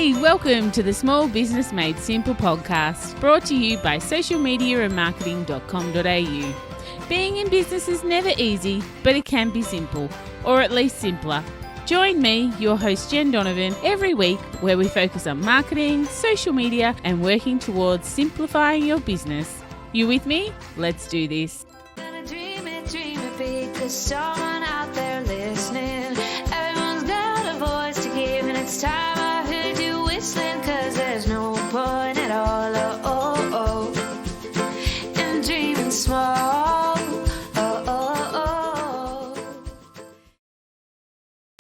Hey, welcome to the Small Business Made Simple podcast, brought to you by socialmediaandmarketing.com.au. Being in business is never easy, but it can be simple, or at least simpler. Join me, your host Jen Donovan, every week where we focus on marketing, social media, and working towards simplifying your business. You with me? Let's do this. Dream it big, 'cause someone out there listening. Everyone's got a voice to give, and it's time I heard you whistling, 'cause there's no point at all, in dreaming small.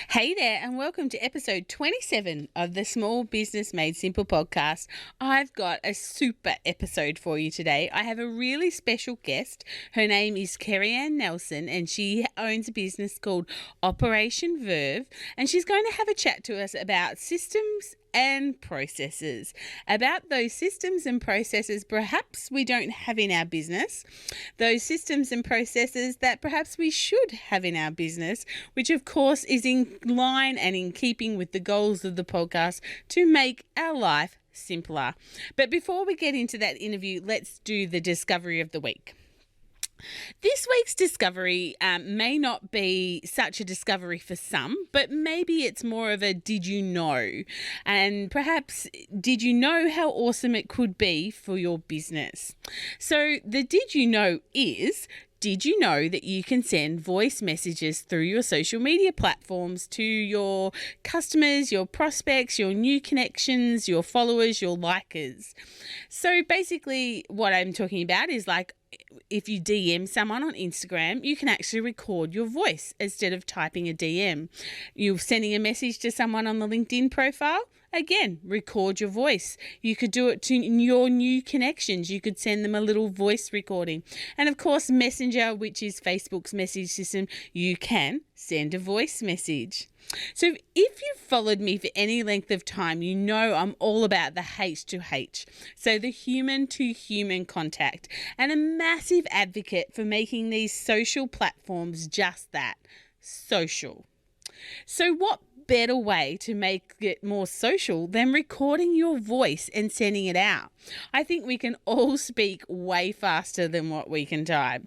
Hey there, and welcome to episode 27 of the Small Business Made Simple podcast. I've got a super episode for you today. I have a really special guest. Her name is Kerry Anne Nelson, and she owns a business called Operation Verve, and she's going to have a chat to us about systems and processes, about those systems and processes perhaps we don't have in our business, those systems and processes that perhaps we should have in our business, which of course is in line and in keeping with the goals of the podcast to make our life simpler. But before we get into that interview, let's do the discovery of the week. This week's discovery may not be such a discovery for some, but maybe it's more of a did you know? And perhaps did you know how awesome it could be for your business? So the did you know is, did you know that you can send voice messages through your social media platforms to your customers, your prospects, your new connections, your followers, your likers? So basically what I'm talking about is like, if you DM someone on Instagram, you can actually record your voice instead of typing a DM. You're sending a message to someone on the LinkedIn profile. Again, record your voice. You could do it to your new connections. You could send them a little voice recording. And of course, Messenger, which is Facebook's message system, you can send a voice message. So if you've followed me for any length of time, you know I'm all about the H to H. So the human to human contact, and a massive advocate for making these social platforms just that, social. So what better way to make it more social than recording your voice and sending it out? I think we can all speak way faster than what we can type.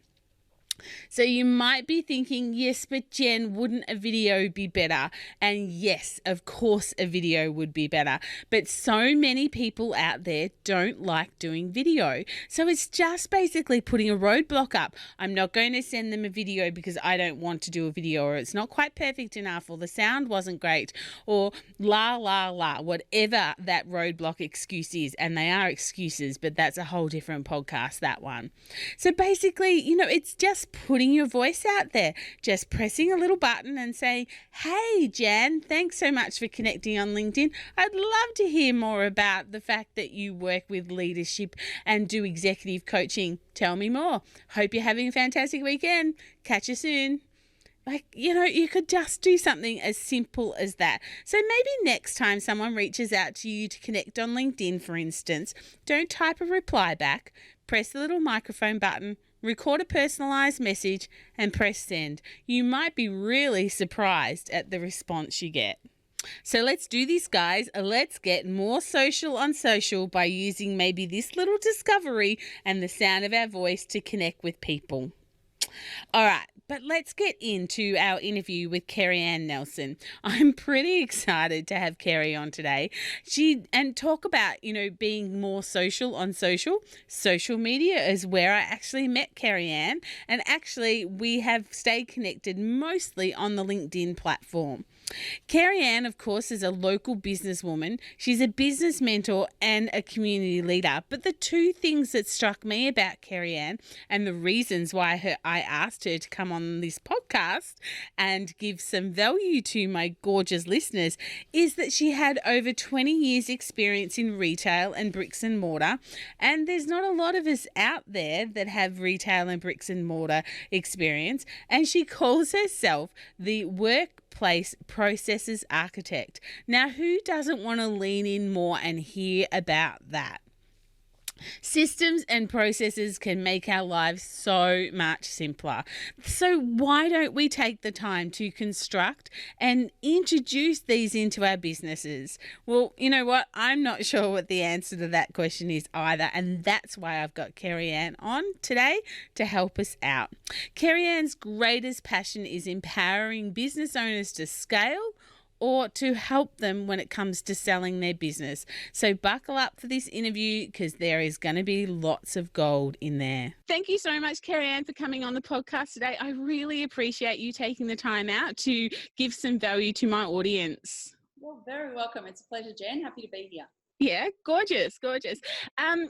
So you might be thinking, yes, but Jen, wouldn't a video be better? And yes, of course a video would be better. But so many people out there don't like doing video. So it's just basically putting a roadblock up. I'm not going to send them a video because I don't want to do a video, or it's not quite perfect enough, or the sound wasn't great, or whatever that roadblock excuse is. And they are excuses, but that's a whole different podcast, that one. So basically, it's just putting your voice out there, just pressing a little button and saying, hey, Jan, thanks so much for connecting on LinkedIn. I'd love to hear more about the fact that you work with leadership and do executive coaching. Tell me more. Hope you're having a fantastic weekend. Catch you soon. You could just do something as simple as that. So maybe next time someone reaches out to you to connect on LinkedIn, for instance, don't type a reply back. Press the little microphone button, record a personalized message, and press send. You might be really surprised at the response you get. So let's do this, guys. Let's get more social on social by using maybe this little discovery and the sound of our voice to connect with people. All right, but let's get into our interview with Kerry Anne Nelson. I'm pretty excited to have Kerry on today. And talk about, being more social on social. Social media is where I actually met Kerry Anne, and actually we have stayed connected mostly on the LinkedIn platform. Kerry Anne, of course, is a local businesswoman. She's a business mentor and a community leader. But the two things that struck me about Kerry Anne, and the reasons why I asked her to come on this podcast and give some value to my gorgeous listeners, is that she had over 20 years experience in retail and bricks and mortar. And there's not a lot of us out there that have retail and bricks and mortar experience. And she calls herself the workplace processes architect. Now, who doesn't want to lean in more and hear about that? Systems and processes can make our lives so much simpler. So, why don't we take the time to construct and introduce these into our businesses? Well, you know what? I'm not sure what the answer to that question is either. And that's why I've got Kerry Anne on today to help us out. Kerry Anne's greatest passion is empowering business owners to scale or to help them when it comes to selling their business. So buckle up for this interview because there is going to be lots of gold in there. Thank you so much, Kerry Anne, for coming on the podcast today. I really appreciate you taking the time out to give some value to my audience. You're very welcome. It's a pleasure, Jen. Happy to be here. Yeah, gorgeous. Kerry Anne,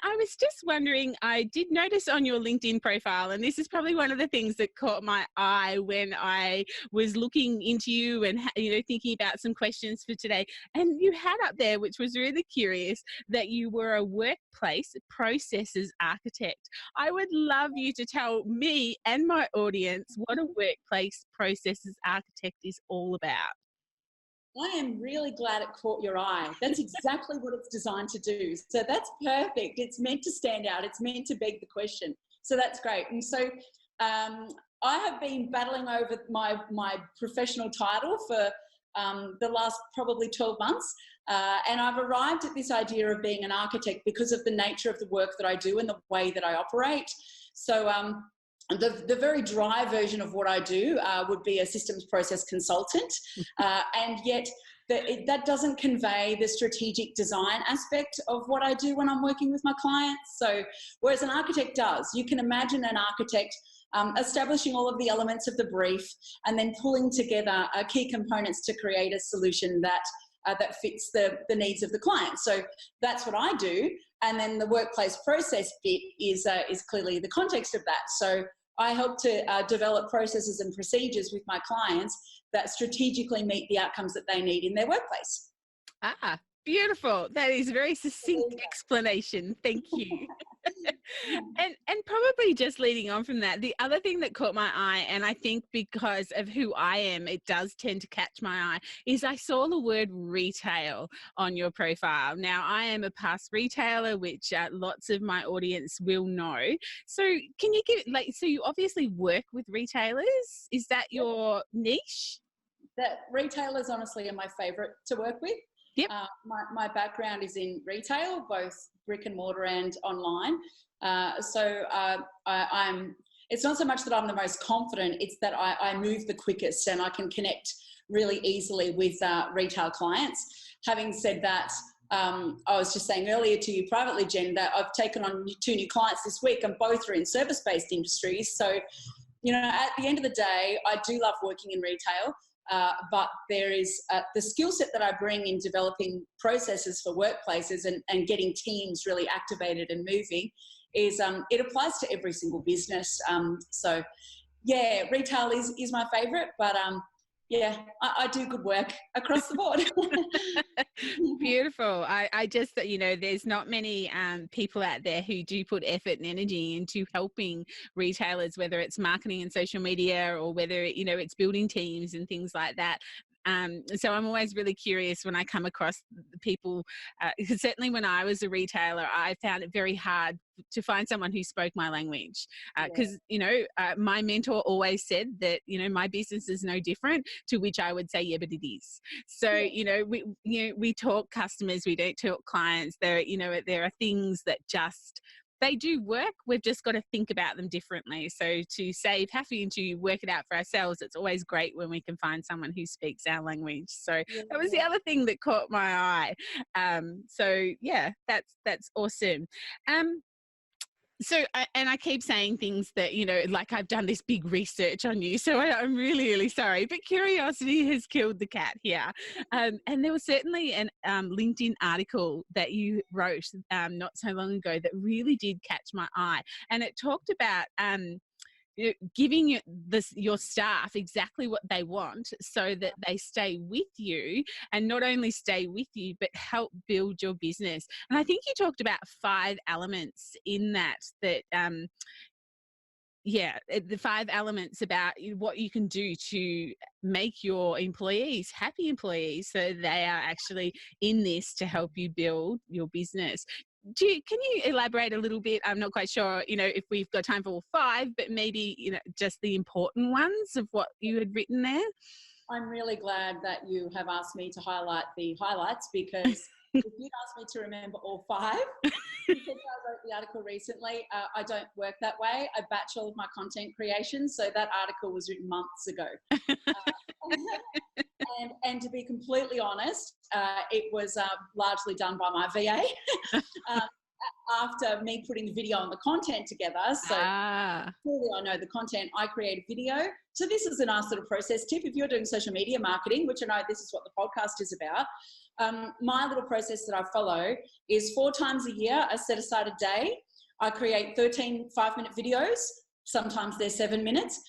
I was just wondering, I did notice on your LinkedIn profile, and this is probably one of the things that caught my eye when I was looking into you and, thinking about some questions for today. And you had up there, which was really curious, that you were a workplace processes architect. I would love you to tell me and my audience what a workplace processes architect is all about. I am really glad it caught your eye. That's exactly what it's designed to do. So that's perfect. It's meant to stand out. It's meant to beg the question. So that's great. And so I have been battling over my professional title for the last probably 12 months. And I've arrived at this idea of being an architect because of the nature of the work that I do and the way that I operate. So the very dry version of what I do would be a systems process consultant, and yet that doesn't convey the strategic design aspect of what I do when I'm working with my clients. So whereas an architect does, you can imagine an architect establishing all of the elements of the brief and then pulling together key components to create a solution that fits the needs of the client. So that's what I do. And then the workplace process bit is clearly the context of that. So I help to develop processes and procedures with my clients that strategically meet the outcomes that they need in their workplace. Ah, beautiful. That is a very succinct explanation. Thank you. And probably just leading on from that, the other thing that caught my eye, and I think because of who I am, it does tend to catch my eye, is I saw the word retail on your profile. Now, I am a past retailer, which lots of my audience will know. So can you give, so you obviously work with retailers. Is that your niche? That retailers honestly are my favourite to work with. Yep. My background is in retail, both brick and mortar and online. So it's not so much that I'm the most confident, it's that I move the quickest and I can connect really easily with retail clients. Having said that, I was just saying earlier to you privately, Jen, that I've taken on 2 new clients this week and both are in service-based industries. So, at the end of the day, I do love working in retail. But there is the skill set that I bring in developing processes for workplaces and getting teams really activated and moving is it applies to every single business. So, yeah, retail is my favourite, but I do good work across the board. Beautiful. I just, there's not many people out there who do put effort and energy into helping retailers, whether it's marketing and social media or whether, it's building teams and things like that. So I'm always really curious when I come across people, because certainly when I was a retailer, I found it very hard to find someone who spoke my language, because my mentor always said that my business is no different, to which I would say, yeah, but it is. So we talk customers, we don't talk clients. There are things that just they do work. We've just got to think about them differently. So to save having to work it out for ourselves, it's always great when we can find someone who speaks our language. So that was the other thing that caught my eye. So yeah, that's awesome. So, and I keep saying things that, like I've done this big research on you. So I'm really, really sorry. But curiosity has killed the cat here. And there was certainly an LinkedIn article that you wrote not so long ago that really did catch my eye. And it talked about giving your staff exactly what they want so that they stay with you, and not only stay with you, but help build your business. And I think you talked about 5 elements in that the 5 elements about what you can do to make your employees happy employees, so they are actually in this to help you build your business. can you elaborate a little bit? I'm not quite sure, if we've got time for all 5, but maybe, just the important ones of what you had written there. I'm really glad that you have asked me to highlight the highlights, because if you'd asked me to remember all 5, because I wrote the article recently, I don't work that way. I batch all of my content creation, so that article was written months ago. And to be completely honest, it was largely done by my VA after me putting the video and the content together. So clearly I know the content, I create a video. So this is a nice little process tip. If you're doing social media marketing, which I know this is what the podcast is about, my little process that I follow is 4 times a year, I set aside a day. I create 13 5-minute videos. Sometimes they're 7 minutes.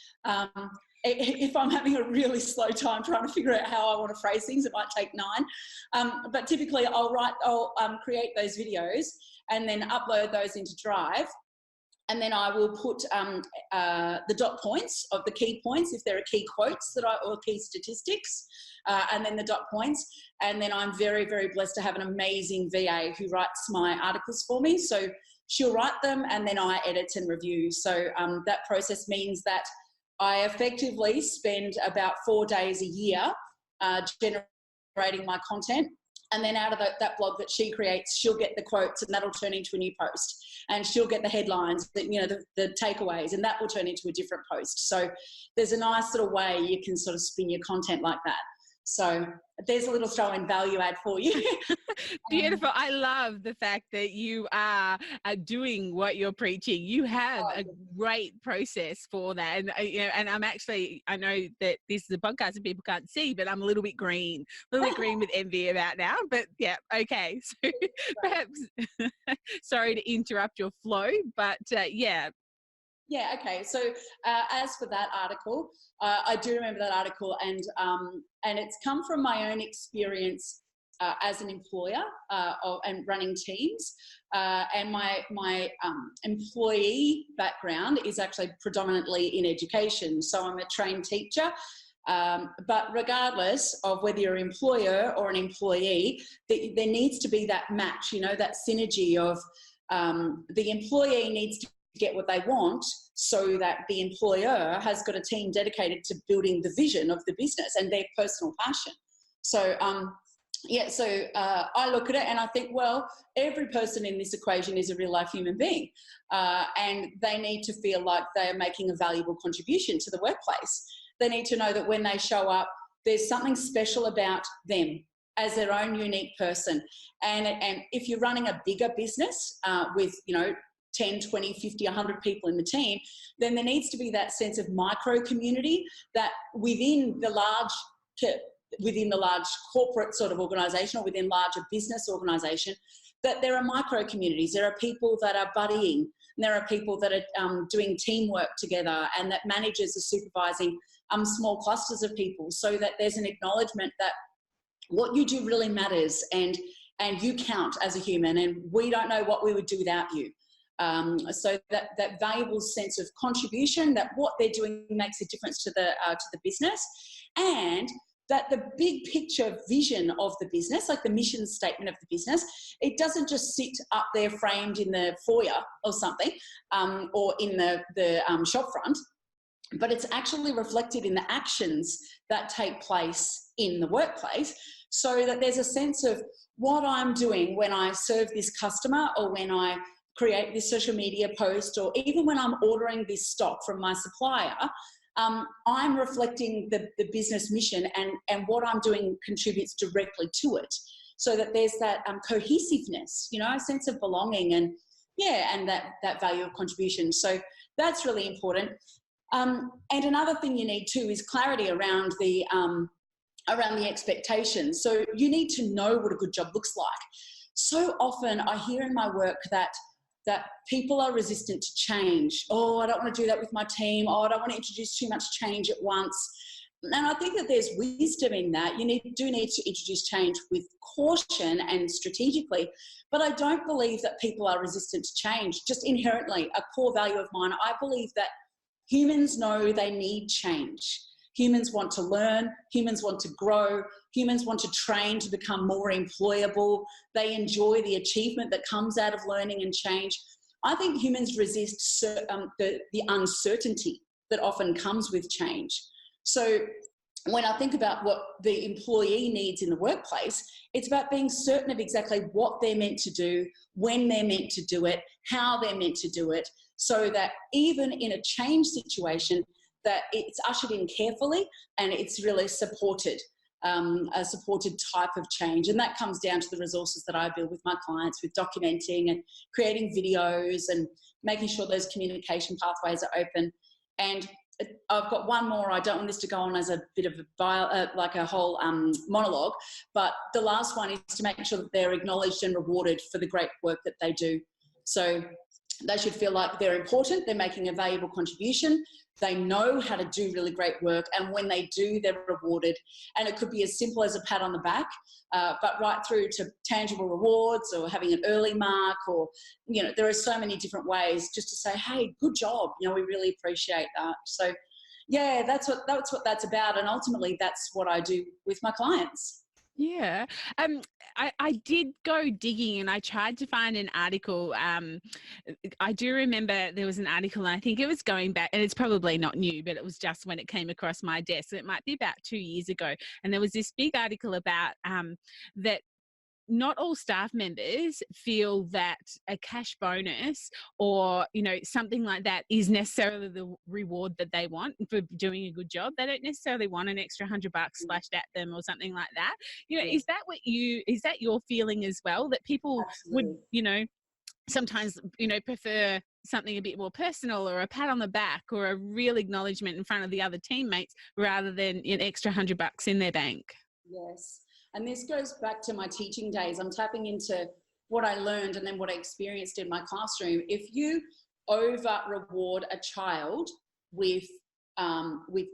If I'm having a really slow time trying to figure out how I want to phrase things, it might take 9. But typically I'll create those videos and then upload those into Drive. And then I will put the dot points of the key points, if there are key quotes or key statistics, and then the dot points. And then I'm very, very blessed to have an amazing VA who writes my articles for me. So she'll write them and then I edit and review. So that process means that I effectively spend about 4 days a year generating my content. And then out of that blog that she creates, she'll get the quotes and that'll turn into a new post. And she'll get the headlines, the takeaways, and that will turn into a different post. So there's a nice little way you can sort of spin your content like that. So there's a little throw-in value add for you. Beautiful. I love the fact that you are doing what you're preaching. You have a great process for that. And, and I know that this is a podcast and people can't see, but I'm a little bit green with envy about now, but yeah. Okay. So perhaps, sorry to interrupt your flow, but yeah. Yeah, okay. So as for that article, I do remember that article, and it's come from my own experience as an employer and running teams. And my employee background is actually predominantly in education. So I'm a trained teacher. But regardless of whether you're an employer or an employee, there needs to be that match, that synergy of the employee needs to get what they want, so that the employer has got a team dedicated to building the vision of the business and their personal passion. So I look at it and I think, well, every person in this equation is a real life human being, and they need to feel like they are making a valuable contribution to the workplace. They need to know that when they show up, there's something special about them as their own unique person. And if you're running a bigger business with 10, 20, 50, 100 people in the team, then there needs to be that sense of micro community that within the large corporate sort of organisation or within larger business organisation, that there are micro communities. There are people that are buddying, and there are people that are doing teamwork together, and that managers are supervising small clusters of people, so that there's an acknowledgement that what you do really matters, and you count as a human, and we don't know what we would do without you. So that valuable sense of contribution, that what they're doing makes a difference to the business, and that the big picture vision of the business, like the mission statement of the business, it doesn't just sit up there framed in the foyer or something, or in the shop front, but it's actually reflected in the actions that take place in the workplace, so that there's a sense of what I'm doing when I serve this customer, or when I create this social media post, or even when I'm ordering this stock from my supplier. I'm reflecting the business mission, and what I'm doing contributes directly to it, so that there's that cohesiveness, a sense of belonging, and that value of contribution. So that's really important. And another thing you need too is clarity around the expectations. So you need to know what a good job looks like. So often I hear in my work that people are resistant to change. Oh, I don't want to do that with my team. Oh, I don't want to introduce too much change at once. And I think that there's wisdom in that. You do need to introduce change with caution and strategically. But I don't believe that people are resistant to change. Just inherently, a core value of mine, I believe that humans know they need change. Humans want to learn, humans want to grow, humans want to train to become more employable. They enjoy the achievement that comes out of learning and change. I think humans resist the uncertainty that often comes with change. So when I think about what the employee needs in the workplace, it's about being certain of exactly what they're meant to do, when they're meant to do it, how they're meant to do it, so that even in a change situation, that it's ushered in carefully and it's really supported, a supported type of change. And that comes down to the resources that I build with my clients, with documenting and creating videos and making sure those communication pathways are open. And I've got one more. I don't want this to go on as a bit of like a whole monologue, but the last one is to make sure that they're acknowledged and rewarded for the great work that they do. So they should feel like they're important, they're making a valuable contribution, they know how to do really great work, and when they do, they're rewarded. And it could be as simple as a pat on the back, but right through to tangible rewards or having an early mark, or, you know, there are so many different ways just to say, hey, good job, you know, we really appreciate that. So yeah, that's what that's about. And ultimately that's what I do with my clients. Yeah. I did go digging and I tried to find an article. I do remember there was an article, and I think it was going back, and it's probably not new, but it was just when it came across my desk. So it might be about 2 years ago. And there was this big article about that not all staff members feel that a cash bonus or, you know, something like that is necessarily the reward that they want for doing a good job. They don't necessarily want an extra $100 splashed at them or something like that. You know, is that your feeling as well, that people Absolutely. would, you know, sometimes, you know, prefer something a bit more personal, or a pat on the back, or a real acknowledgement in front of the other teammates, rather than an extra $100 in their bank? Yes. And this goes back to my teaching days. I'm tapping into what I learned and then what I experienced in my classroom. If you over reward a child with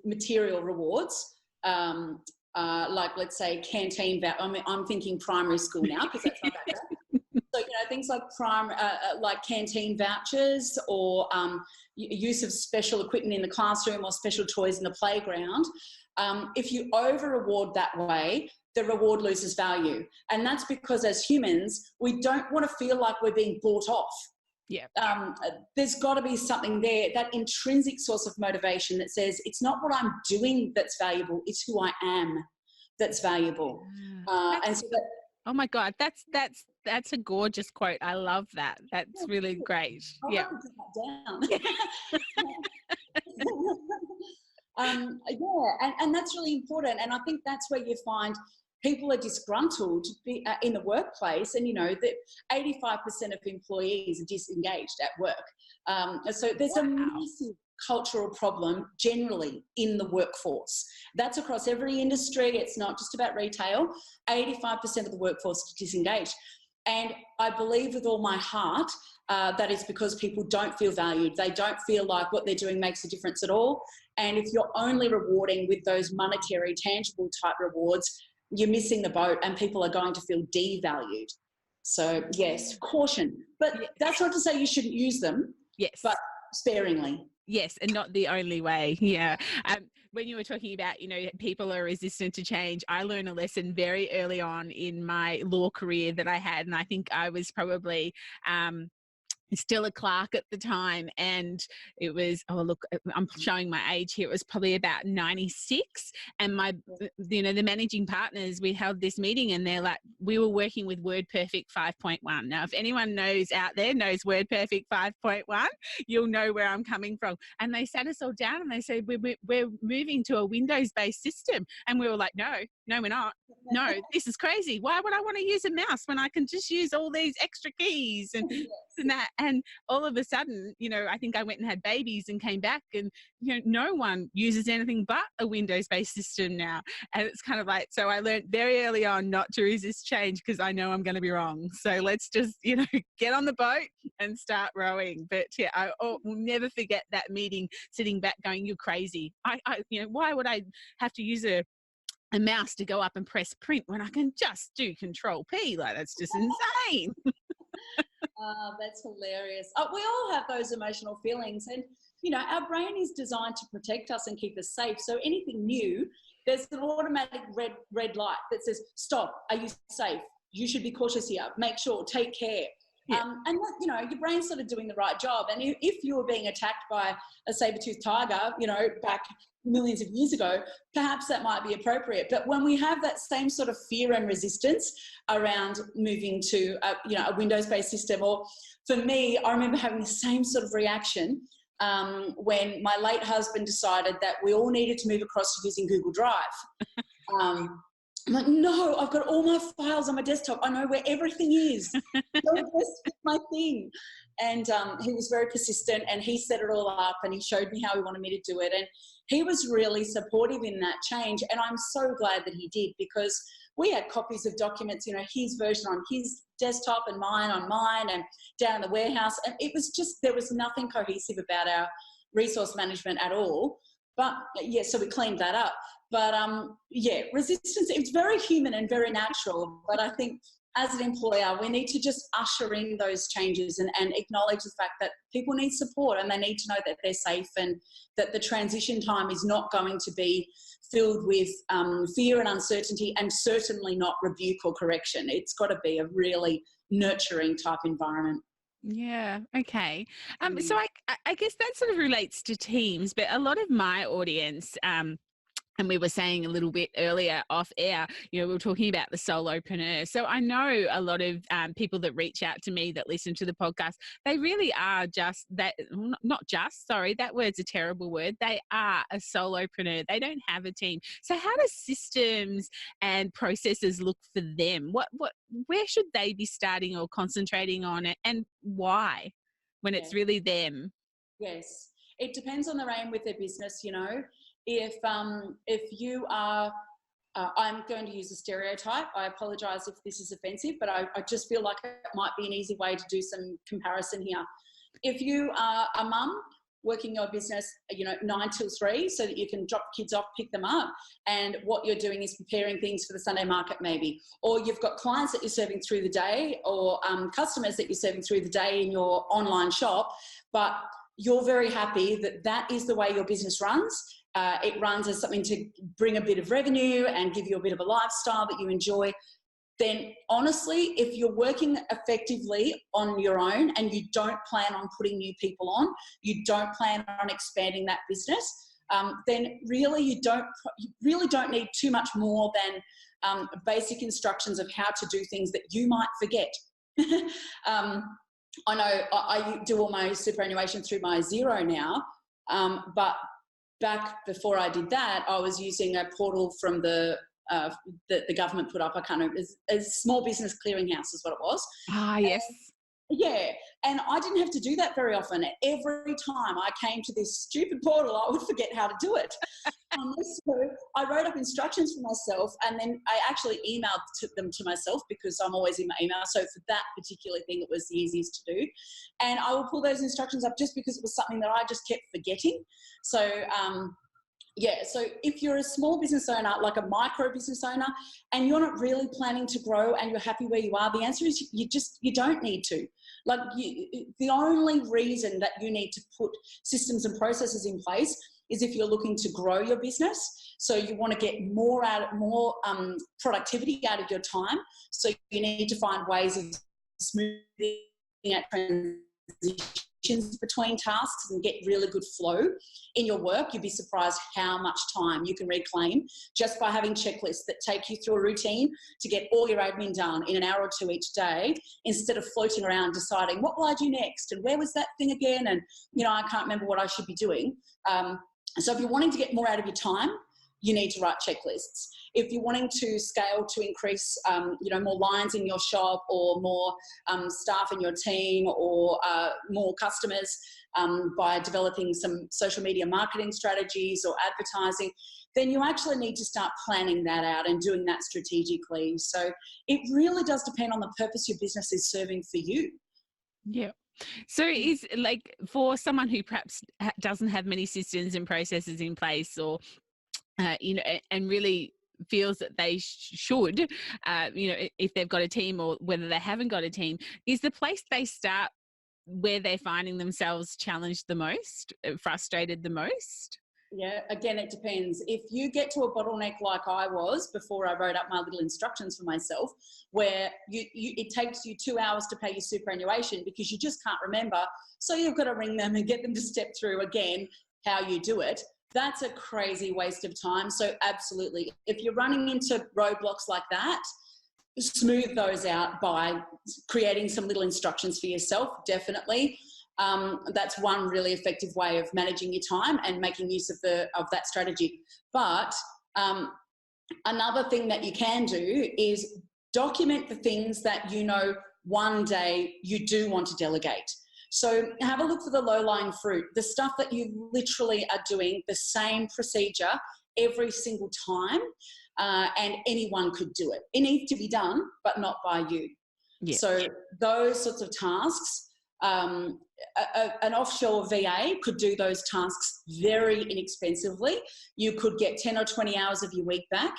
material rewards, like let's say canteen I'm thinking primary school now because that's my background. So, you know, things like like canteen vouchers, or use of special equipment in the classroom, or special toys in the playground. If you over reward that way, the reward loses value. And that's because as humans, we don't want to feel like we're being bought off. Yeah. There's got to be something there, that intrinsic source of motivation that says it's not what I'm doing that's valuable, it's who I am that's valuable. And so that, oh my God, that's a gorgeous quote. I love that. That's really great. I'll have to put that down. And that's really important. And I think that's where you find people are disgruntled in the workplace, and, you know, that 85% of employees are disengaged at work. So there's a massive cultural problem generally in the workforce. That's across every industry. It's not just about retail. 85% of the workforce is disengaged. And I believe with all my heart that is because people don't feel valued. They don't feel like what they're doing makes a difference at all. And if you're only rewarding with those monetary, tangible type rewards, you're missing the boat, and people are going to feel devalued. So yes, caution. But that's not to say you shouldn't use them. Yes. But sparingly. Yes, and not the only way. Yeah. When you were talking about, you know, people are resistant to change, I learned a lesson very early on in my law career that I had, and I think I was probably still a clerk at the time, and it was, oh look, I'm showing my age here, it was probably about 96, and my, you know, the managing partners, we held this meeting, and they're like, we were working with WordPerfect 5.1. Now if anyone knows out there knows WordPerfect 5.1, you'll know where I'm coming from. And they sat us all down and they said, we're moving to a Windows based system, and we were like, no we're not, no, this is crazy, why would I want to use a mouse when I can just use all these extra keys and that. And all of a sudden, you know, I think I went and had babies and came back, and, you know, no one uses anything but a Windows-based system now. And it's kind of like, so I learned very early on not to resist change, because I know I'm going to be wrong. So let's just, you know, get on the boat and start rowing. But yeah, I will never forget that meeting, sitting back going, you're crazy. I you know, why would I have to use a mouse to go up and press print when I can just do Control P? Like, that's just insane. That's hilarious. We all have those emotional feelings, and our brain is designed to protect us and keep us safe. So anything new, there's an automatic red light that says, stop, are you safe? You should be cautious here. Make sure, take care. Yeah. And that, your brain's sort of doing the right job. And if you were being attacked by a saber-toothed tiger, back millions of years ago, perhaps that might be appropriate. But when we have that same sort of fear and resistance around moving to a Windows-based system, or for me, I remember having the same sort of reaction when my late husband decided that we all needed to move across to using Google Drive. I'm like, no, I've got all my files on my desktop. I know where everything is. Don't mess with my thing. And he was very persistent, and he set it all up, and he showed me how he wanted me to do it. And he was really supportive in that change. And I'm so glad that he did, because we had copies of documents, his version on his desktop and mine on mine, and down in the warehouse. And it was just, there was nothing cohesive about our resource management at all. But yeah, so we cleaned that up. But resistance, it's very human and very natural. But I think as an employer, we need to just usher in those changes and acknowledge the fact that people need support, and they need to know that they're safe, and that the transition time is not going to be filled with fear and uncertainty, and certainly not rebuke or correction. It's got to be a really nurturing type environment. Yeah. Okay. So I guess that sort of relates to teams, but a lot of my audience, and we were saying a little bit earlier off air, we were talking about the solopreneur. So I know a lot of people that reach out to me that listen to the podcast, they really are just that, not just, sorry, that word's a terrible word. They are a solopreneur. They don't have a team. So how do systems and processes look for them? Where should they be starting or concentrating on it, and why, when it's really them? Yes. It depends on their aim with their business, If you are, I'm going to use a stereotype. I apologise if this is offensive, but I just feel like it might be an easy way to do some comparison here. If you are a mum working your business, 9 till 3, so that you can drop kids off, pick them up, and what you're doing is preparing things for the Sunday market maybe, or you've got clients that you're serving through the day, or customers that you're serving through the day in your online shop, but you're very happy that that is the way your business runs. It runs as something to bring a bit of revenue and give you a bit of a lifestyle that you enjoy. Then honestly, if you're working effectively on your own and you don't plan on putting new people on, you don't plan on expanding that business, then really you really don't need too much more than basic instructions of how to do things that you might forget. I know I do all my superannuation through my Xero now, but back before I did that, I was using a portal from the government put up. I can't remember, a small business clearinghouse is what it was. Ah, yes. Yeah, and I didn't have to do that very often. Every time I came to this stupid portal, I would forget how to do it. So I wrote up instructions for myself, and then I actually emailed them to myself, because I'm always in my email. So for that particular thing, it was the easiest to do. And I will pull those instructions up just because it was something that I just kept forgetting. So so if you're a small business owner, like a micro business owner, and you're not really planning to grow and you're happy where you are, the answer is you don't need to. Like the only reason that you need to put systems and processes in place is if you're looking to grow your business. So you want to get more productivity out of your time. So you need to find ways of smoothing out transitions between tasks and get really good flow in your work. You'd be surprised how much time you can reclaim just by having checklists that take you through a routine to get all your admin done in an hour or two each day, instead of floating around deciding what will I do next and where was that thing again, and I can't remember what I should be doing. So if you're wanting to get more out of your time, you need to write checklists. If you're wanting to scale to increase, more lines in your shop, or more staff in your team, or more customers by developing some social media marketing strategies or advertising, then you actually need to start planning that out and doing that strategically. So it really does depend on the purpose your business is serving for you. Yeah. So is like for someone who perhaps doesn't have many systems and processes in place, or and really feels that they should, if they've got a team or whether they haven't got a team, is the place they start where they're finding themselves challenged the most, frustrated the most? Yeah, again, it depends. If you get to a bottleneck like I was before I wrote up my little instructions for myself, where it takes you 2 hours to pay your superannuation because you just can't remember, so you've got to ring them and get them to step through again how you do it, that's a crazy waste of time. So absolutely, if you're running into roadblocks like that, smooth those out by creating some little instructions for yourself, definitely. That's one really effective way of managing your time and making use of that strategy. But another thing that you can do is document the things that you know one day you do want to delegate. So have a look for the low-lying fruit, the stuff that you literally are doing the same procedure every single time, and anyone could do it. It needs to be done, but not by you. Yeah. So those sorts of tasks, an offshore VA could do those tasks very inexpensively. You could get 10 or 20 hours of your week back,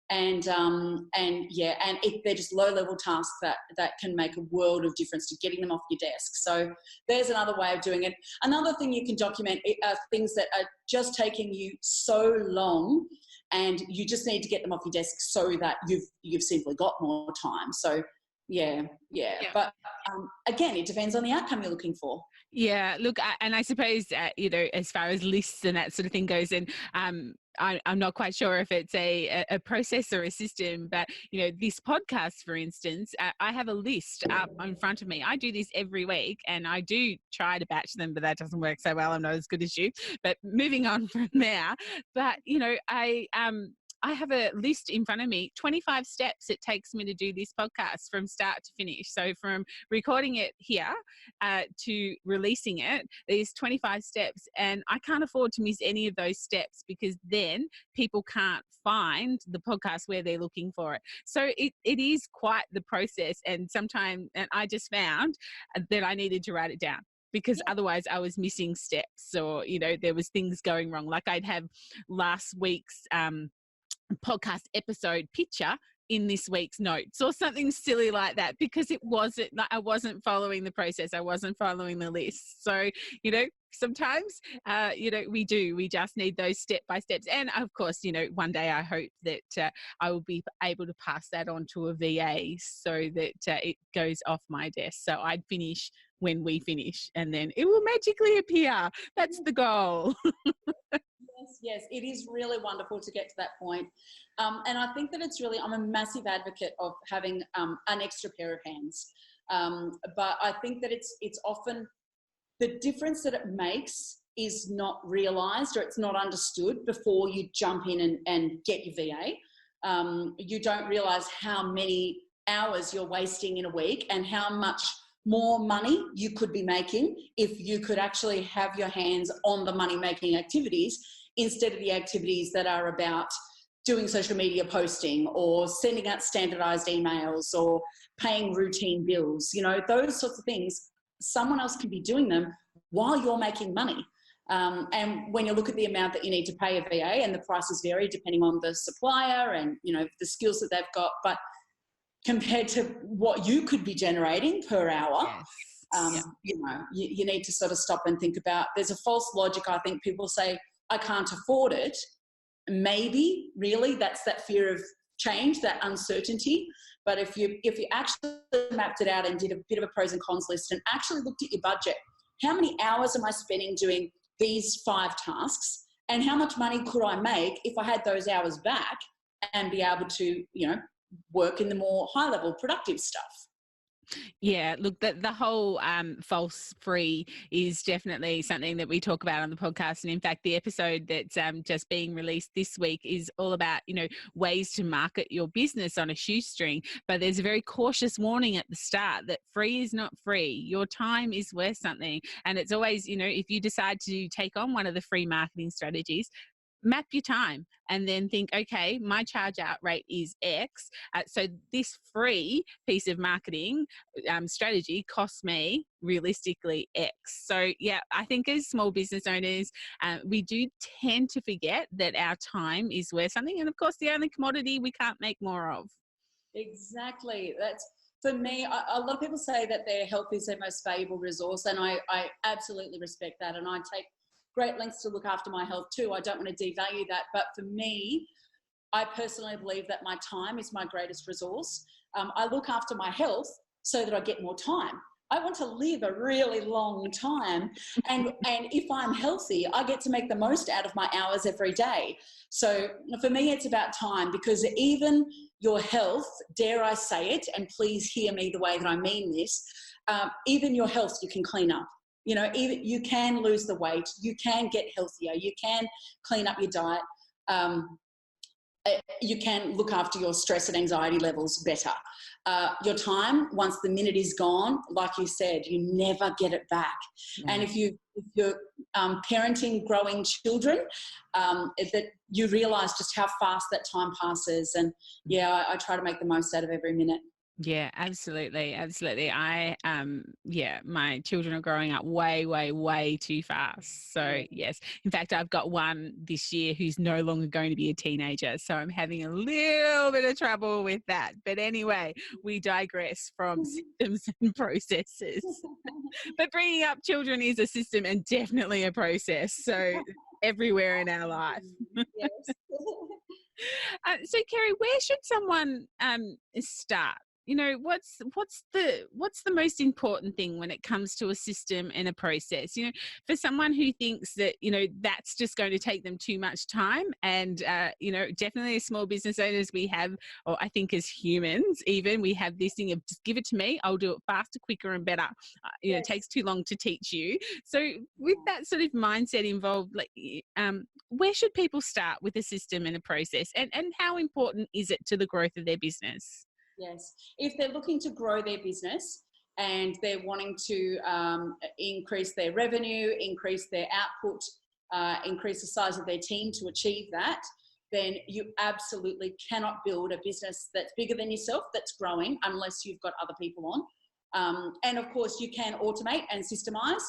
and they're just low-level tasks that can make a world of difference to getting them off your desk. So there's another way of doing it. Another thing you can document are things that are just taking you so long, and you just need to get them off your desk so that you've simply got more time. So yeah. But again, it depends on the outcome you're looking for. Yeah, look, and I suppose, as far as lists and that sort of thing goes, and I'm not quite sure if it's a process or a system, but, this podcast, for instance, I have a list up in front of me. I do this every week, and I do try to batch them, but that doesn't work so well. I'm not as good as you. But moving on from there, but, I have a list in front of me, 25 steps it takes me to do this podcast from start to finish. So from recording it here to releasing it, there's 25 steps, and I can't afford to miss any of those steps, because then people can't find the podcast where they're looking for it. So it is quite the process, and sometimes, and I just found that I needed to write it down, because otherwise I was missing steps, or, there was things going wrong. Like I'd have last week's podcast episode picture in this week's notes, or something silly like that, because I wasn't following the process. I wasn't following the list. So, sometimes, we just need those step by steps. And of course, one day I hope that I will be able to pass that on to a VA so that it goes off my desk. So I'd finish when we finish, and then it will magically appear. That's the goal. Yes, it is really wonderful to get to that point. And I think that I'm a massive advocate of having an extra pair of hands. But I think that it's often the difference that it makes is not realised, or it's not understood before you jump in and get your VA. You don't realise how many hours you're wasting in a week, and how much more money you could be making if you could actually have your hands on the money-making activities, instead of the activities that are about doing social media posting, or sending out standardized emails, or paying routine bills. Those sorts of things, someone else can be doing them while you're making money. And when you look at the amount that you need to pay a VA, and the prices vary depending on the supplier and, the skills that they've got, but compared to what you could be generating per hour, you need to sort of stop and think about, there's a false logic. I think people say, I can't afford it. Maybe really that's that fear of change, that uncertainty. But if you actually mapped it out and did a bit of a pros and cons list, and actually looked at your budget, how many hours am I spending doing these 5 tasks, and how much money could I make if I had those hours back and be able to, work in the more high level productive stuff? Yeah, look, the whole false free is definitely something that we talk about on the podcast. And in fact, the episode that's just being released this week is all about, ways to market your business on a shoestring. But there's a very cautious warning at the start that free is not free. Your time is worth something. And it's always, if you decide to take on one of the free marketing strategies, map your time and then think, okay, my charge out rate is X. So this free piece of marketing strategy costs me realistically X. So yeah, I think as small business owners, we do tend to forget that our time is worth something. And of course, the only commodity we can't make more of. Exactly. for me, a lot of people say that their health is their most valuable resource, and I absolutely respect that, and I take great lengths to look after my health too. I don't want to devalue that, but for me, I personally believe that my time is my greatest resource. I look after my health so that I get more time. I want to live a really long time, and if I'm healthy, I get to make the most out of my hours every day. So for me, it's about time, because even your health, dare I say it, and please hear me the way that I mean this, even your health you can clean up. You know, even you can lose the weight, you can get healthier, you can clean up your diet, you can look after your stress and anxiety levels better. Your time, once the minute is gone, like you said, you never get it back. And if you're parenting growing children, that you realise just how fast that time passes. And I try to make the most out of every minute. Yeah, absolutely. Absolutely. My children are growing up way, way, way too fast. So yes, in fact, I've got one this year who's no longer going to be a teenager. So I'm having a little bit of trouble with that. But anyway, we digress from systems and processes. But bringing up children is a system and definitely a process. So everywhere in our life. Yes. So Kerry, where should someone start? You know, what's the most important thing when it comes to a system and a process? You know, for someone who thinks that, you know, that's just going to take them too much time, and you know, definitely as small business owners we have, or I think as humans even, we have this thing of just give it to me, I'll do it faster, quicker and better. You know, it takes too long to teach you. So with that sort of mindset involved, like where should people start with a system and a process, and how important is it to the growth of their business? Yes. If they're looking to grow their business and they're wanting to increase their revenue, increase their output, increase the size of their team to achieve that, then you absolutely cannot build a business that's bigger than yourself, that's growing, unless you've got other people on. And of course, you can automate and systemize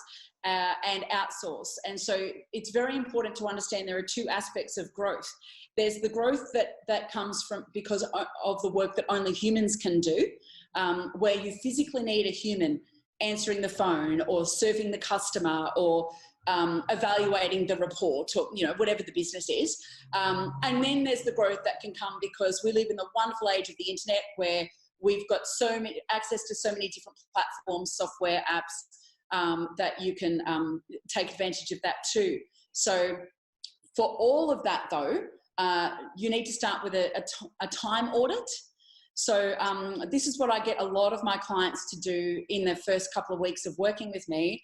and outsource. And so it's very important to understand there are two aspects of growth. There's the growth that comes from because of the work that only humans can do, where you physically need a human answering the phone or serving the customer or evaluating the report, or, you know, whatever the business is. And then there's the growth that can come because we live in the wonderful age of the internet, where we've got so many access to so many different platforms, software, apps, that you can take advantage of that too. So for all of that though, you need to start with a time audit. So this is what I get a lot of my clients to do in the first couple of weeks of working with me.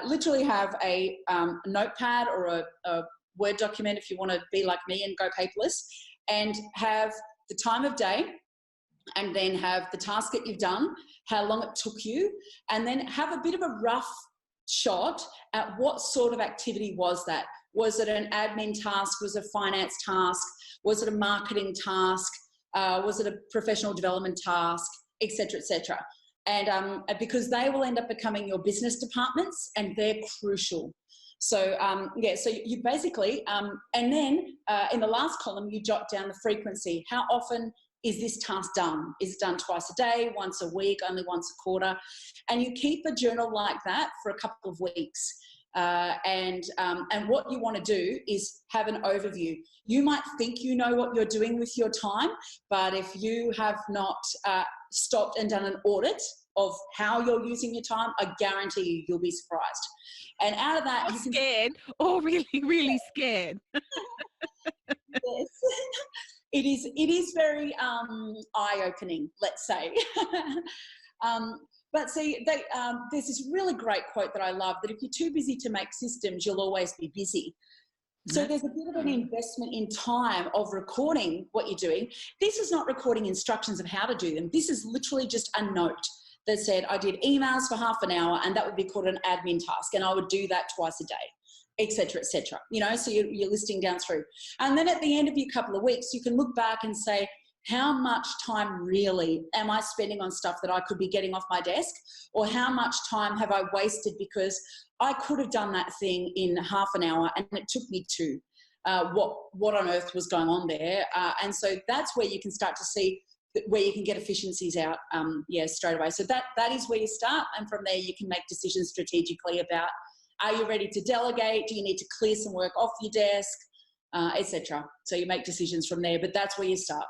Literally have a notepad or a Word document, if you want to be like me and go paperless, and have the time of day, and then have the task that you've done, how long it took you, and then have a bit of a rough shot at what sort of activity was that. Was it an admin task? Was it a finance task? Was it a marketing task? Was it a professional development task, et cetera, et cetera. And because they will end up becoming your business departments, and they're crucial. So, so you basically, and then in the last column, you jot down the frequency. How often is this task done? Is it done twice a day, once a week, only once a quarter? And you keep a journal like that for a couple of weeks. And what you want to do is have an overview. You might think you know what you're doing with your time, but if you have not stopped and done an audit of how you're using your time, I guarantee you'll be surprised. And out of that, I'm scared, or really, really scared. Yes. It is very eye-opening, let's say. But see, there's this really great quote that I love, that if you're too busy to make systems, you'll always be busy. So there's a bit of an investment in time of recording what you're doing. This is not recording instructions of how to do them. This is literally just a note that said, I did emails for half an hour, and that would be called an admin task, and I would do that twice a day, et cetera, et cetera. You know, so you're listing down through. And then at the end of your couple of weeks, you can look back and say, how much time really am I spending on stuff that I could be getting off my desk? Or how much time have I wasted because I could have done that thing in half an hour and it took me two? What on earth was going on there? And so that's where you can start to see where you can get efficiencies out, straight away. So that is where you start, and from there you can make decisions strategically about, are you ready to delegate? Do you need to clear some work off your desk, etc. So you make decisions from there, but that's where you start.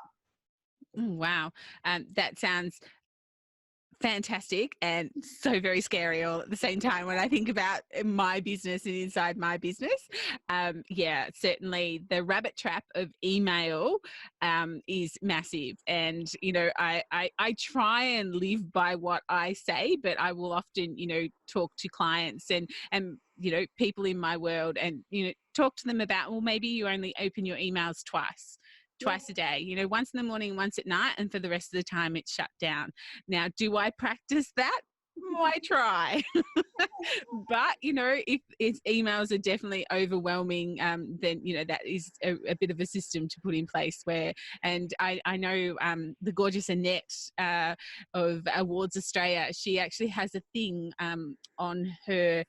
Wow. That sounds fantastic and so very scary all at the same time when I think about my business and inside my business. Certainly the rabbit trap of email is massive. And, I try and live by what I say, but I will often, talk to clients and people in my world and, talk to them about, well, maybe you only open your emails twice a day, once in the morning, once at night, and for the rest of the time it's shut down. Now, do I practice that? I try. But, if emails are definitely overwhelming, then, that is a bit of a system to put in place and I know the gorgeous Annette of Awards Australia, she actually has a thing on her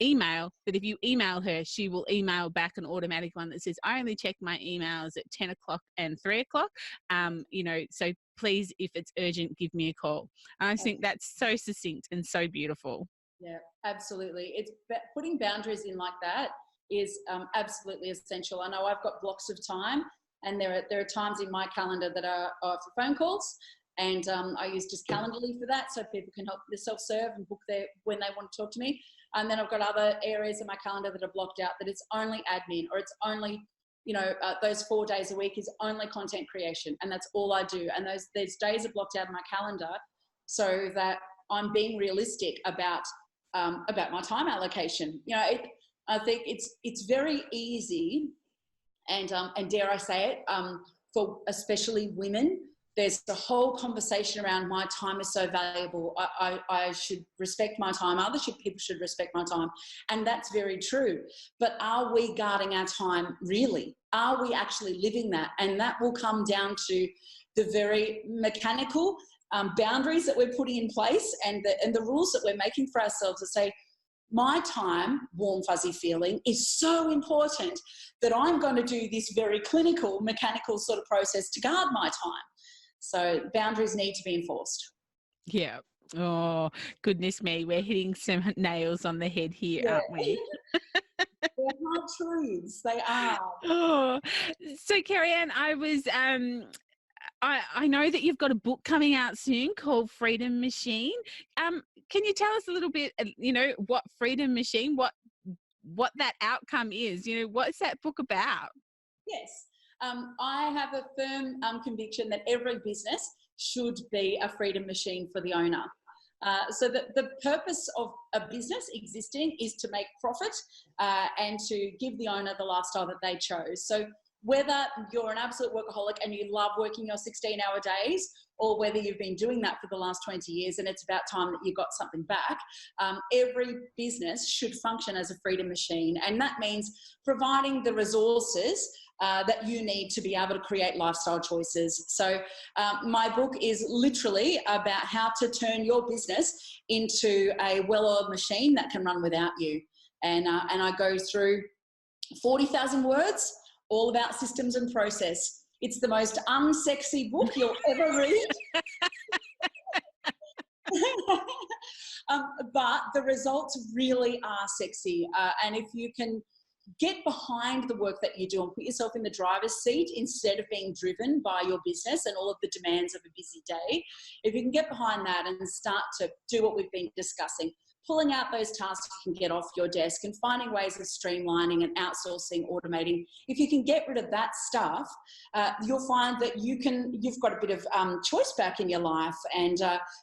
email, but if you email her, she will email back an automatic one that says, I only check my emails at 10 o'clock and 3 o'clock. So please, if it's urgent, give me a call. I think that's so succinct and so beautiful. Yeah, absolutely. It's putting boundaries in like that is absolutely essential. I know I've got blocks of time, and there are times in my calendar that are for phone calls. And I use just Calendly for that, so people can help self-serve and book when they want to talk to me. And then I've got other areas in my calendar that are blocked out that it's only admin, or it's only, those 4 days a week is only content creation, and that's all I do. And those days are blocked out of my calendar so that I'm being realistic about my time allocation. I think it's very easy, and dare I say it, for especially women. There's a whole conversation around my time is so valuable. I should respect my time. People should respect my time. And that's very true. But are we guarding our time really? Are we actually living that? And that will come down to the very mechanical boundaries that we're putting in place and the rules that we're making for ourselves to say, my time, warm, fuzzy feeling, is so important that I'm going to do this very clinical, mechanical sort of process to guard my time. So boundaries need to be enforced. Yeah. Oh, goodness me. We're hitting some nails on the head here, aren't we? They're hard truths. They are. Oh. So, Kerry Anne, I was... I know that you've got a book coming out soon called Freedom Machine. Can you tell us a little bit, what Freedom Machine, what that outcome is? What is that book about? Yes. I have a firm conviction that every business should be a freedom machine for the owner. So the purpose of a business existing is to make profit and to give the owner the lifestyle that they chose. So whether you're an absolute workaholic and you love working your 16-hour days, or whether you've been doing that for the last 20 years and it's about time that you got something back, every business should function as a freedom machine. And that means providing the resources that you need to be able to create lifestyle choices. So my book is literally about how to turn your business into a well-oiled machine that can run without you. And I go through 40,000 words, all about systems and process. It's the most unsexy book you'll ever read. But the results really are sexy. And if you can get behind the work that you do and put yourself in the driver's seat instead of being driven by your business and all of the demands of a busy day, if you can get behind that and start to do what we've been discussing, pulling out those tasks you can get off your desk and finding ways of streamlining and outsourcing, automating. If you can get rid of that stuff, you'll find that you've got a bit of choice back in your life, and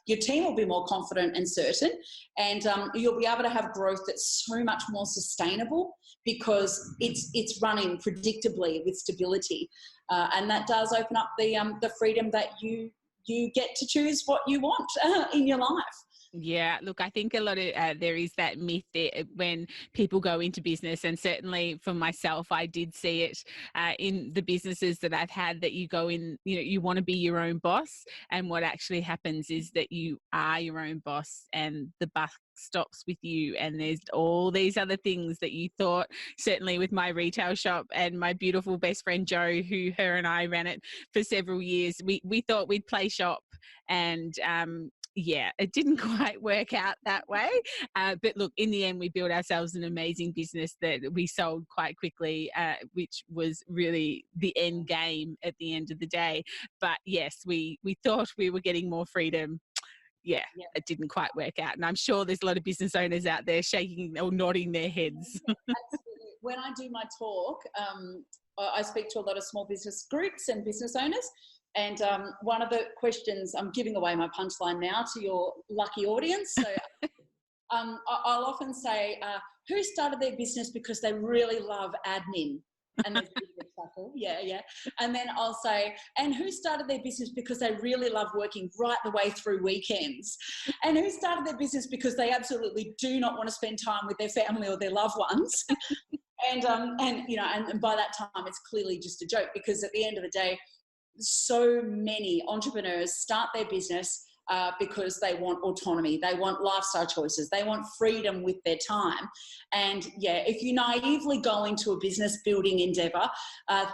your team will be more confident and certain, and you'll be able to have growth that's so much more sustainable because it's running predictably with stability. And that does open up the freedom that you get to choose what you want in your life. Yeah, look, I think a lot of there is that myth there when people go into business, and certainly for myself, I did see it in the businesses that I've had, that you go in, you want to be your own boss, and what actually happens is that you are your own boss, and the buck stops with you, and there's all these other things that you thought. Certainly with my retail shop and my beautiful best friend Jo, who her and I ran it for several years, we thought we'd play shop, and yeah, it didn't quite work out that way. But look, in the end, we built ourselves an amazing business that we sold quite quickly, which was really the end game at the end of the day. But yes, we thought we were getting more freedom. Yeah, it didn't quite work out. And I'm sure there's a lot of business owners out there shaking or nodding their heads. Absolutely. When I do my talk, I speak to a lot of small business groups and business owners. And one of the questions, I'm giving away my punchline now to your lucky audience. So I'll often say, who started their business because they really love admin? And there's a bit of a chuckle. Yeah. And then I'll say, and who started their business because they really love working right the way through weekends? And who started their business because they absolutely do not want to spend time with their family or their loved ones? And by that time, it's clearly just a joke, because at the end of the day, so many entrepreneurs start their business because they want autonomy, they want lifestyle choices, they want freedom with their time. And if you naively go into a business building endeavor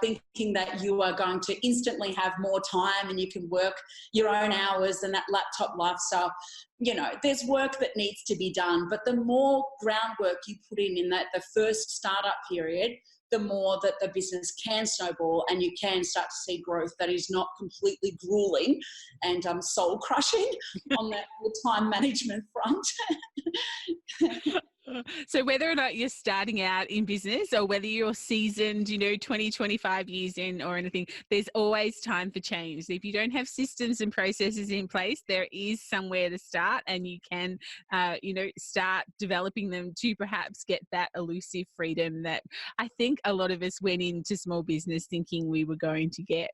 thinking that you are going to instantly have more time and you can work your own hours and that laptop lifestyle, there's work that needs to be done. But the more groundwork you put in that the first startup period, the more that the business can snowball, and you can start to see growth that is not completely grueling and soul crushing on that time management front. So whether or not you're starting out in business, or whether you're seasoned, 20, 25 years in or anything, there's always time for change. If you don't have systems and processes in place, there is somewhere to start, and you can, start developing them to perhaps get that elusive freedom that I think a lot of us went into small business thinking we were going to get.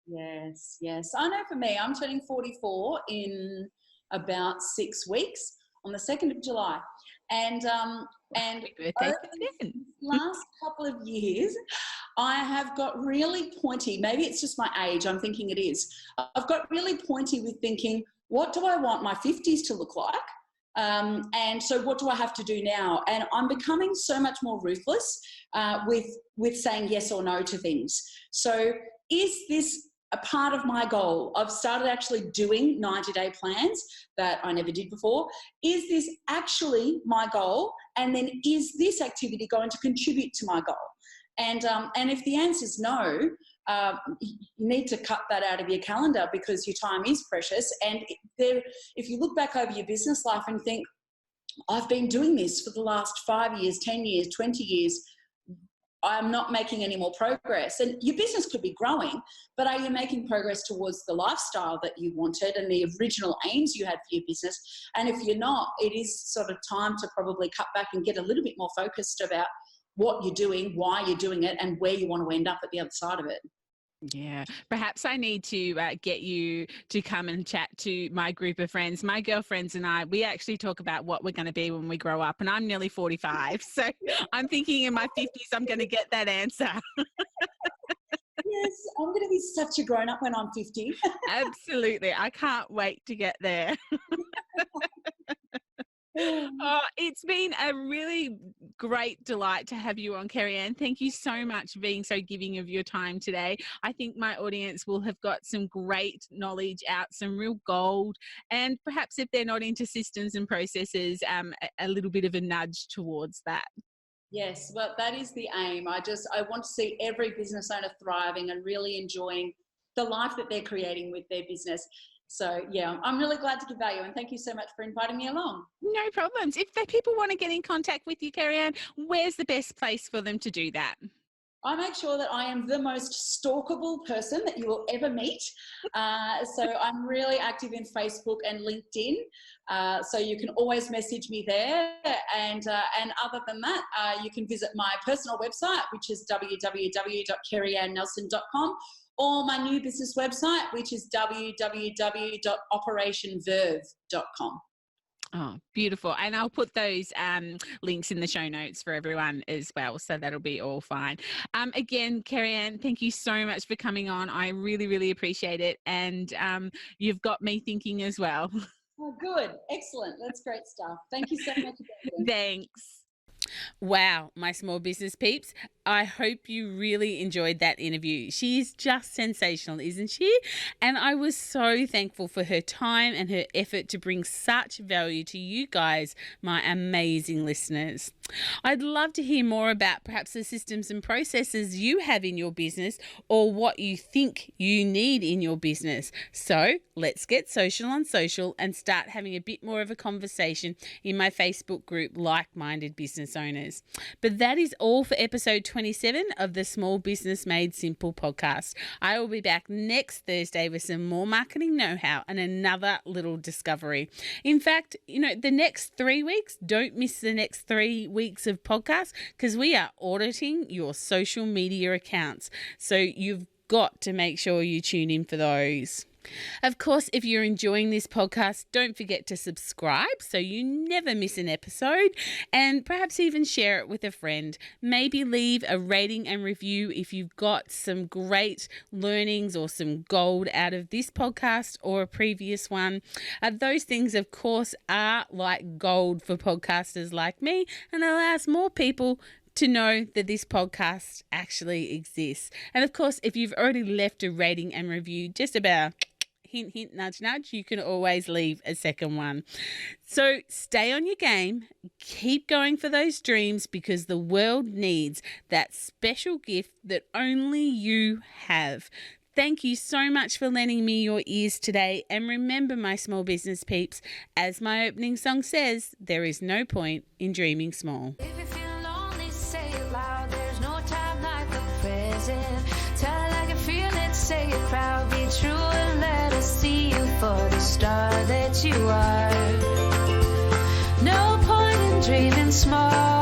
Yes. I know for me, I'm turning 44 in about 6 weeks on the 2nd of July. And over the last couple of years, I have got really pointy. Maybe it's just my age. I'm thinking it is. I've got really pointy with thinking, what do I want my 50s to look like? And so what do I have to do now? And I'm becoming so much more ruthless with saying yes or no to things. So is this a part of my goal? I've started actually doing 90-day plans that I never did before. Is this actually my goal? And then is this activity going to contribute to my goal? And if the answer is no, you need to cut that out of your calendar, because your time is precious. And if you look back over your business life and think, I've been doing this for the last 5 years, 10 years, 20 years, I'm not making any more progress. And your business could be growing, but are you making progress towards the lifestyle that you wanted and the original aims you had for your business? And if you're not, it is sort of time to probably cut back and get a little bit more focused about what you're doing, why you're doing it, and where you want to end up at the other side of it. Yeah, perhaps I need to get you to come and chat to my group of friends. My girlfriends and I, we actually talk about what we're going to be when we grow up, and I'm nearly 45. So I'm thinking in my 50s, I'm going to get that answer. Yes, I'm going to be such a grown-up when I'm 50. Absolutely. I can't wait to get there. Oh, it's been a really great delight to have you on, Kerry Anne. Thank you so much for being so giving of your time today. I think my audience will have got some great knowledge out, some real gold, and perhaps if they're not into systems and processes, a little bit of a nudge towards that. Yes, well, that is the aim. I want to see every business owner thriving and really enjoying the life that they're creating with their business. So, yeah, I'm really glad to give value, and thank you so much for inviting me along. No problems. If the people want to get in contact with you, Kerry Anne, where's the best place for them to do that? I make sure that I am the most stalkable person that you will ever meet. So I'm really active in Facebook and LinkedIn. So you can always message me there. And other than that, you can visit my personal website, which is www.kerryannelson.com, or my new business website, which is www.operationverve.com. Oh, beautiful. And I'll put those links in the show notes for everyone as well. So that'll be all fine. Again, Kerry Anne, thank you so much for coming on. I really, really appreciate it. And you've got me thinking as well. Oh, good. Excellent. That's great stuff. Thank you so much. Thanks. Wow, my small business peeps. I hope you really enjoyed that interview. She is just sensational, isn't she? And I was so thankful for her time and her effort to bring such value to you guys, my amazing listeners. I'd love to hear more about perhaps the systems and processes you have in your business or what you think you need in your business. So let's get social on social and start having a bit more of a conversation in my Facebook group, Like-Minded Business Owners. But that is all for episode 27 of the Small Business Made Simple podcast. I will be back next Thursday with some more marketing know-how and another little discovery. In fact, the next 3 weeks, don't miss the next 3 weeks of podcasts because we are auditing your social media accounts. So you've got to make sure you tune in for those. Of course, if you're enjoying this podcast, don't forget to subscribe so you never miss an episode, and perhaps even share it with a friend. Maybe leave a rating and review if you've got some great learnings or some gold out of this podcast or a previous one. Those things, of course, are like gold for podcasters like me and allows more people to know that this podcast actually exists. And of course, if you've already left a rating and review, just about hint, hint, nudge, nudge, you can always leave a second one. So stay on your game, keep going for those dreams because the world needs that special gift that only you have. Thank you so much for lending me your ears today. And remember, my small business peeps, as my opening song says, there is no point in dreaming small. If you feel lonely, say it loud. There's no time like the present. Tell it like you feel it, say it proud. Be true and let us see you for the star that you are. No point in dreaming small.